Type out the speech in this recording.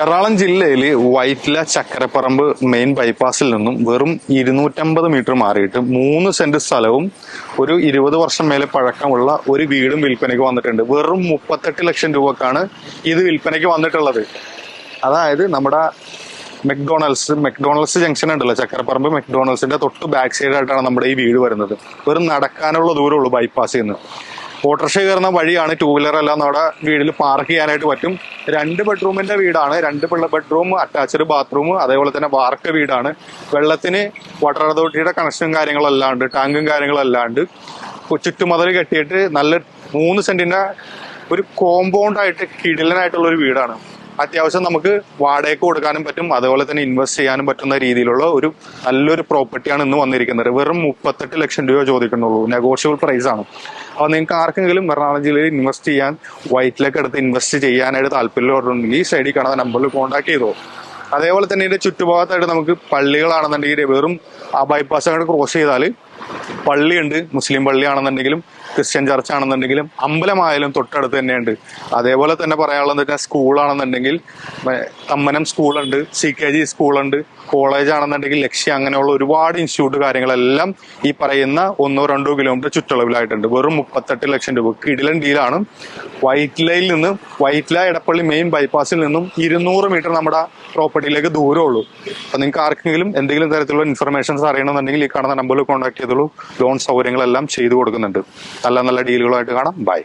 എറണാകുളം ജില്ലയിൽ വൈറ്റില ചക്കരപ്പറമ്പ് മെയിൻ ബൈപ്പാസിൽ നിന്നും വെറും 250 മീറ്റർ മാറിയിട്ട് 3 സെന്റ് സ്ഥലവും ഒരു 20 വർഷം മേലെ പഴക്കമുള്ള ഒരു വീടും വിൽപ്പനയ്ക്ക് വന്നിട്ടുണ്ട്. വെറും 38 ലക്ഷം രൂപക്കാണ് ഇത് വിൽപ്പനയ്ക്ക് വന്നിട്ടുള്ളത്. അതായത് നമ്മുടെ മെക്ഡോണൽസ് ജംഗ്ഷൻ ഉണ്ടല്ലോ, ചക്കരപ്പറമ്പ് മെക്ഡോണൽസിന്റെ തൊട്ട് ബാക്ക് സൈഡ് ആയിട്ടാണ് നമ്മുടെ ഈ വീട് വരുന്നത്. വെറും നടക്കാനുള്ള ദൂരമുള്ളൂ ബൈപ്പാസിൽ നിന്ന്. ഓട്ടോറിക്ഷ കയറുന്ന വഴിയാണ്. ടൂ വീലർ എല്ലാം നമ്മുടെ വീട്ടിൽ പാർക്ക് ചെയ്യാനായിട്ട് പറ്റും. 2 ബെഡ്റൂമിന്റെ വീടാണ്. 2 ബെഡ്റൂം, അറ്റാച്ച്ഡ് ബാത്റൂം, അതേപോലെ തന്നെ വാർക്ക വീടാണ്. വെള്ളത്തിന് വാട്ടർ അതോറിറ്റിയുടെ കണക്ഷനും കാര്യങ്ങളെല്ലാം ഉണ്ട്, ടാങ്കും കാര്യങ്ങളെല്ലാം ഉണ്ട്. ചുറ്റുമതിൽ കെട്ടിയിട്ട് നല്ല 3 സെന്റിന്റെ ഒരു കോമ്പൗണ്ട് ആയിട്ട് കിടിലനായിട്ടുള്ള ഒരു വീടാണ്. അത്യാവശ്യം നമുക്ക് വാടകയ്ക്ക് കൊടുക്കാനും പറ്റും, അതുപോലെ തന്നെ ഇൻവെസ്റ്റ് ചെയ്യാനും പറ്റുന്ന രീതിയിലുള്ള ഒരു നല്ലൊരു പ്രോപ്പർട്ടിയാണ് ഇന്ന് വന്നിരിക്കുന്നത്. വെറും 38 ലക്ഷം രൂപ ചോദിക്കുന്നുള്ളൂ. നെഗോഷ്യബിൾ പ്രൈസ് ആണ്. അപ്പോൾ നിങ്ങൾക്ക് ആർക്കെങ്കിലും എറണാകുളം ജില്ലയിൽ ഇൻവെസ്റ്റ് ചെയ്യാൻ, വൈറ്റിലേക്ക് എടുത്ത് ഇൻവെസ്റ്റ് ചെയ്യാനായിട്ട് താല്പര്യമുണ്ടെങ്കിൽ ഈ സൈഡിൽ കാണുന്ന നമ്പറിൽ കോൺടാക്ട് ചെയ്തോ. അതേപോലെ തന്നെ ഇതിന്റെ ചുറ്റുഭാഗത്തായിട്ട് നമുക്ക് പള്ളികളാണെന്നുണ്ടെങ്കിൽ വെറും ആ ബൈപ്പാസ് അങ്ങോട്ട് ക്രോസ് ചെയ്താൽ പള്ളിയുണ്ട്. മുസ്ലിം പള്ളിയാണെന്നുണ്ടെങ്കിലും ക്രിസ്ത്യൻ ചർച്ച് ആണെന്നുണ്ടെങ്കിലും അമ്പലമായാലും തൊട്ടടുത്ത് തന്നെയുണ്ട്. അതേപോലെ തന്നെ പറയാനുള്ളത് സ്കൂളാണെന്നുണ്ടെങ്കിൽ തമ്മനം സ്കൂളുണ്ട്, CKG സ്കൂളുണ്ട്, കോളേജ് ആണെന്നുണ്ടെങ്കിൽ ലക്ഷ്യം, അങ്ങനെയുള്ള ഒരുപാട് ഇൻസ്റ്റിറ്റ്യൂട്ട് കാര്യങ്ങളെല്ലാം ഈ പറയുന്ന 1-2 കിലോമീറ്റർ ചുറ്റളവിലായിട്ടുണ്ട്. വെറും 38 ലക്ഷം രൂപ കിടിലൻ ഡീലാണ്. വൈറ്റില എടപ്പള്ളി മെയിൻ ബൈപ്പാസിൽ നിന്നും 200 മീറ്റർ നമ്മുടെ പ്രോപ്പർട്ടിയിലേക്ക് ദൂരമുള്ളൂ. അപ്പൊ നിങ്ങൾക്ക് ആർക്കെങ്കിലും എന്തെങ്കിലും തരത്തിലുള്ള ഇൻഫർമേഷൻസ് അറിയണമെന്നുണ്ടെങ്കിൽ ഈ കാണുന്ന നമ്പറിൽ കോൺടാക്ട് ചെയ്തോളൂ. ലോൺ സൗകര്യങ്ങളെല്ലാം ചെയ്തു കൊടുക്കുന്നുണ്ട്. നല്ല നല്ല ഡീലുകളായിട്ട് കാണാം. ബൈ.